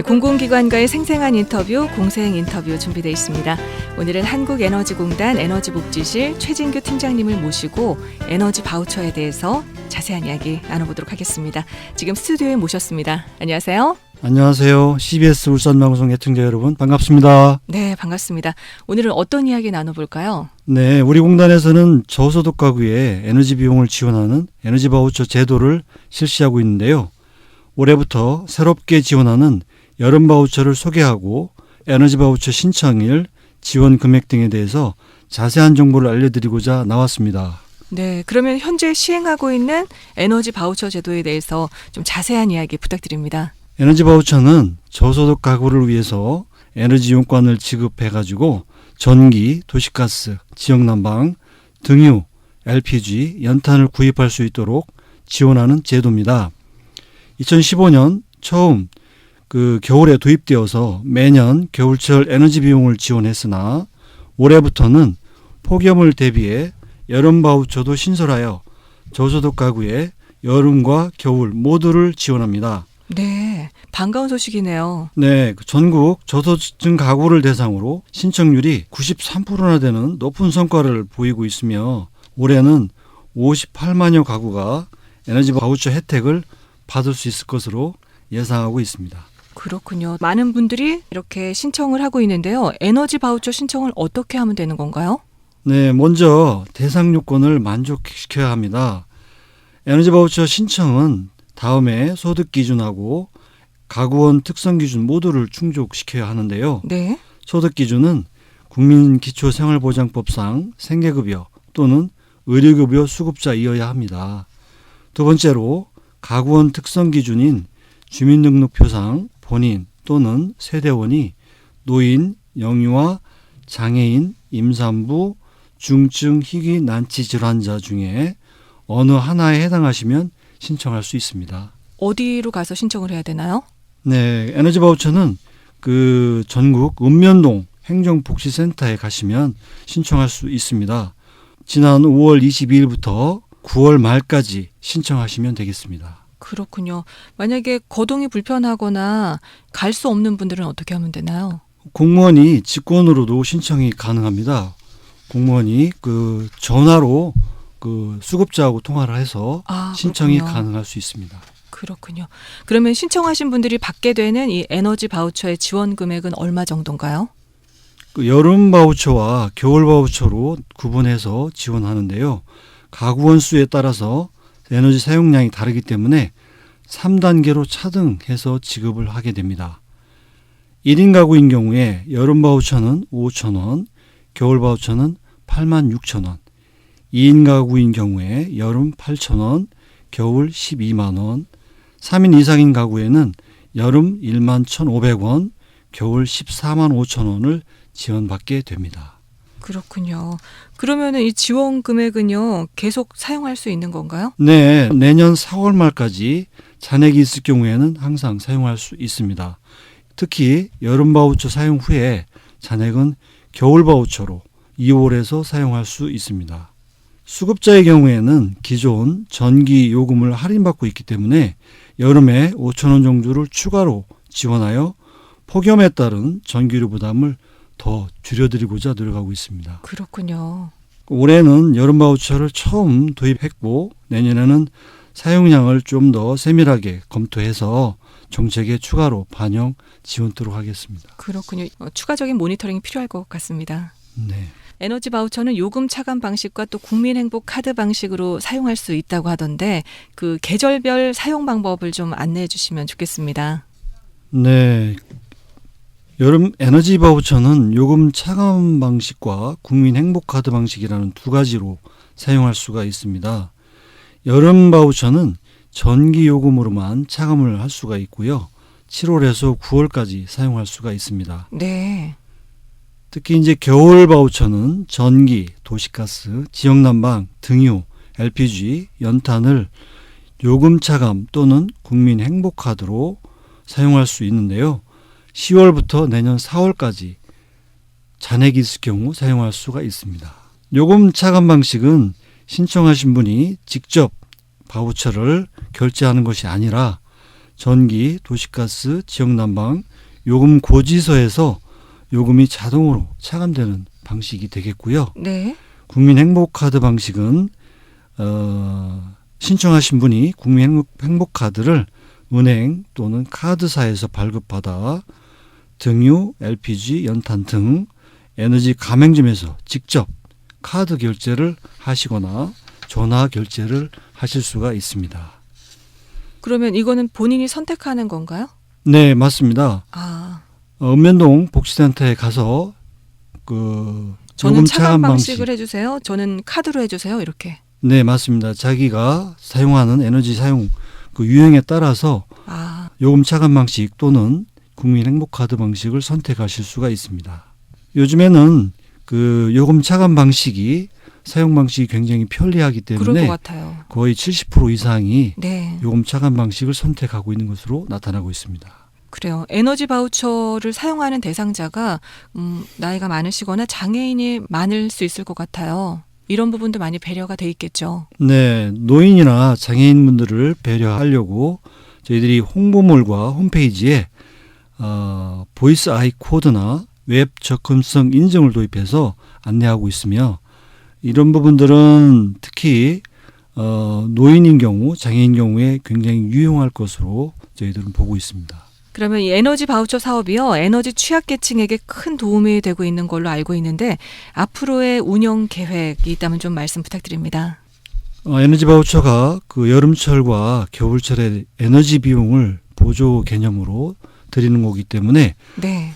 네, 공공기관과의 생생한 인터뷰, 공생 인터뷰 준비되어 있습니다. 오늘은 한국에너지공단 에너지복지실 최진규 팀장님을 모시고 에너지 바우처에 대해서 자세한 이야기 나눠보도록 하겠습니다. 지금 스튜디오에 모셨습니다. 안녕하세요. 안녕하세요. CBS 울산방송 애청자 여러분 반갑습니다. 네, 반갑습니다. 오늘은 어떤 이야기 나눠볼까요? 네, 우리 공단에서는 저소득 가구의 에너지 비용을 지원하는 에너지 바우처 제도를 실시하고 있는데요. 올해부터 새롭게 지원하는 여름 바우처를 소개하고 에너지 바우처 신청일, 지원 금액 등에 대해서 자세한 정보를 알려드리고자 나왔습니다. 네, 그러면 현재 시행하고 있는 에너지 바우처 제도에 대해서 좀 자세한 이야기 부탁드립니다. 에너지 바우처는 저소득 가구를 위해서 에너지 이용권을 지급해가지고 전기, 도시가스, 지역난방, 등유, LPG, 연탄을 구입할 수 있도록 지원하는 제도입니다. 2015년 처음 겨울에 도입되어서 매년 겨울철 에너지 비용을 지원했으나 올해부터는 폭염을 대비해 여름 바우처도 신설하여 저소득 가구에 여름과 겨울 모두를 지원합니다. 네, 반가운 소식이네요. 네, 전국 저소득층 가구를 대상으로 신청률이 93%나 되는 높은 성과를 보이고 있으며 올해는 58만여 가구가 에너지 바우처 혜택을 받을 수 있을 것으로 예상하고 있습니다. 그렇군요. 많은 분들이 이렇게 신청을 하고 있는데요. 에너지 바우처 신청을 어떻게 하면 되는 건가요? 네, 먼저 대상 요건을 만족시켜야 합니다. 에너지 바우처 신청은 다음에 소득 기준하고 가구원 특성 기준 모두를 충족시켜야 하는데요. 네. 소득 기준은 국민기초생활보장법상 생계급여 또는 의료급여 수급자이어야 합니다. 두 번째로 가구원 특성 기준인 주민등록표상 본인 또는 세대원이 노인, 영유아, 장애인, 임산부, 중증 희귀 난치 질환자 중에 어느 하나에 해당하시면 신청할 수 있습니다. 어디로 가서 신청을 해야 되나요? 네, 에너지 바우처는 전국 읍면동 행정복지센터에 가시면 신청할 수 있습니다. 지난 5월 22일부터 9월 말까지 신청하시면 되겠습니다. 그렇군요. 만약에 거동이 불편하거나 갈 수 없는 분들은 어떻게 하면 되나요? 공무원이 직권으로도 신청이 가능합니다. 공무원이 전화로 수급자하고 통화를 해서 신청이 그렇군요. 가능할 수 있습니다. 그렇군요. 그러면 신청하신 분들이 받게 되는 이 에너지 바우처의 지원 금액은 얼마 정도인가요? 여름 바우처와 겨울 바우처로 구분해서 지원하는데요. 가구원 수에 따라서 에너지 사용량이 다르기 때문에 3단계로 차등해서 지급을 하게 됩니다. 1인 가구인 경우에 여름 바우처는 5,000원, 겨울 바우처는 86,000원, 2인 가구인 경우에 여름 8,000원, 겨울 120,000원, 3인 이상인 가구에는 여름 11,500원, 겨울 145,000원을 지원받게 됩니다. 그렇군요. 그러면 이 지원 금액은요, 계속 사용할 수 있는 건가요? 네, 내년 4월 말까지 잔액이 있을 경우에는 항상 사용할 수 있습니다. 특히 여름 바우처 사용 후에 잔액은 겨울 바우처로 2월에서 사용할 수 있습니다. 수급자의 경우에는 기존 전기 요금을 할인받고 있기 때문에 여름에 5,000원 정도를 추가로 지원하여 폭염에 따른 전기료 부담을 더 줄여드리고자 노력하고 있습니다. 그렇군요. 올해는 여름 바우처를 처음 도입했고 내년에는 사용량을 좀 더 세밀하게 검토해서 정책에 추가로 반영 지원토록 하겠습니다. 그렇군요. 추가적인 모니터링이 필요할 것 같습니다. 네. 에너지 바우처는 요금 차감 방식과 또 국민행복 카드 방식으로 사용할 수 있다고 하던데 그 계절별 사용 방법을 좀 안내해 주시면 좋겠습니다. 네. 여름 에너지 바우처는 요금 차감 방식과 국민행복카드 방식이라는 두 가지로 사용할 수가 있습니다. 여름 바우처는 전기 요금으로만 차감을 할 수가 있고요. 7월에서 9월까지 사용할 수가 있습니다. 네. 특히 이제 겨울 바우처는 전기, 도시가스, 지역난방, 등유, LPG, 연탄을 요금 차감 또는 국민행복카드로 사용할 수 있는데요. 10월부터 내년 4월까지 잔액이 있을 경우 사용할 수가 있습니다. 요금 차감 방식은 신청하신 분이 직접 바우처를 결제하는 것이 아니라 전기, 도시가스, 지역난방, 요금 고지서에서 요금이 자동으로 차감되는 방식이 되겠고요. 네. 국민행복카드 방식은 신청하신 분이 국민행복카드를 은행 또는 카드사에서 발급받아 등유, LPG, 연탄 등 에너지 가맹점에서 직접 카드 결제를 하시거나 전화 결제를 하실 수가 있습니다. 그러면 이거는 본인이 선택하는 건가요? 네, 맞습니다. 아, 읍면동 복지센터에 가서 그 저는 요금 차감 방식을 해주세요. 저는 카드로 해주세요. 이렇게. 네, 맞습니다. 자기가 사용하는 에너지 사용 그 유형에 따라서 아, 요금 차감 방식 또는 국민행복카드 방식을 선택하실 수가 있습니다. 요즘에는 그 요금 차감 방식이 사용 방식이 굉장히 편리하기 그럴 것 때문에 같아요. 거의 70% 이상이 네. 요금 차감 방식을 선택하고 있는 것으로 나타나고 있습니다. 그래요. 에너지 바우처를 사용하는 대상자가 나이가 많으시거나 장애인이 많을 수 있을 것 같아요. 이런 부분도 많이 배려가 돼 있겠죠. 네, 노인이나 장애인분들을 배려하려고 저희들이 홍보물과 홈페이지에 보이스 아이 코드나 웹 접근성 인증을 도입해서 안내하고 있으며 이런 부분들은 특히 노인인 경우, 장애인 경우에 굉장히 유용할 것으로 저희들은 보고 있습니다. 그러면 이 에너지 바우처 사업이요. 에너지 취약계층에게 큰 도움이 되고 있는 걸로 알고 있는데 앞으로의 운영 계획이 있다면 좀 말씀 부탁드립니다. 에너지 바우처가 그 여름철과 겨울철에 에너지 비용을 보조 개념으로 드리는 거기 때문에 네.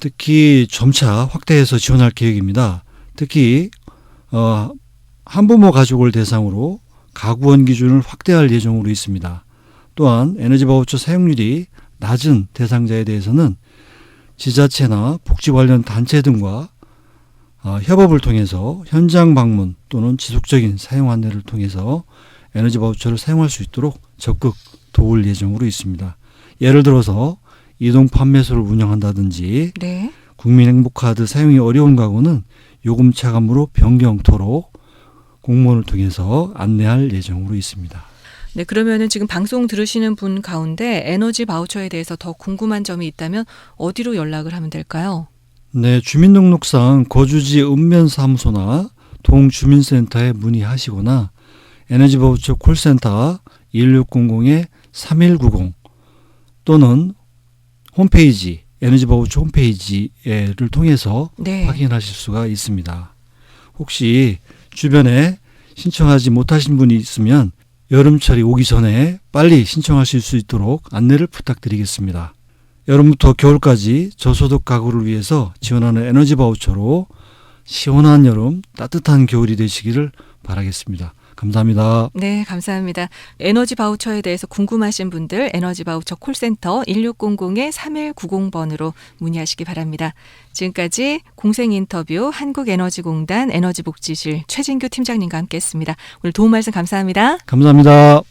특히 점차 확대해서 지원할 계획입니다. 특히 한부모 가족을 대상으로 가구원 기준을 확대할 예정으로 있습니다. 또한 에너지 바우처 사용률이 낮은 대상자에 대해서는 지자체나 복지 관련 단체 등과 협업을 통해서 현장 방문 또는 지속적인 사용 안내를 통해서 에너지 바우처를 사용할 수 있도록 적극 도울 예정으로 있습니다. 예를 들어서 이동 판매소를 운영한다든지 네. 국민행복카드 사용이 어려운 가구는 요금 차감으로 변경토록 공문을 통해서 안내할 예정으로 있습니다. 네, 그러면은 지금 방송 들으시는 분 가운데 에너지 바우처에 대해서 더 궁금한 점이 있다면 어디로 연락을 하면 될까요? 네, 주민등록상 거주지 읍면사무소나 동주민센터에 문의하시거나 에너지 바우처 콜센터 1600-3190 또는 홈페이지 에너지 바우처 홈페이지를 통해서 네. 확인하실 수가 있습니다. 혹시 주변에 신청하지 못하신 분이 있으면 여름철이 오기 전에 빨리 신청하실 수 있도록 안내를 부탁드리겠습니다. 여름부터 겨울까지 저소득 가구를 위해서 지원하는 에너지 바우처로 시원한 여름, 따뜻한 겨울이 되시기를 바라겠습니다. 감사합니다. 네, 감사합니다. 에너지 바우처에 대해서 궁금하신 분들 에너지 바우처 콜센터 1600-3190번으로 문의하시기 바랍니다. 지금까지 공생 인터뷰 한국에너지공단 에너지복지실 최진규 팀장님과 함께했습니다. 오늘 도움 말씀 감사합니다. 감사합니다.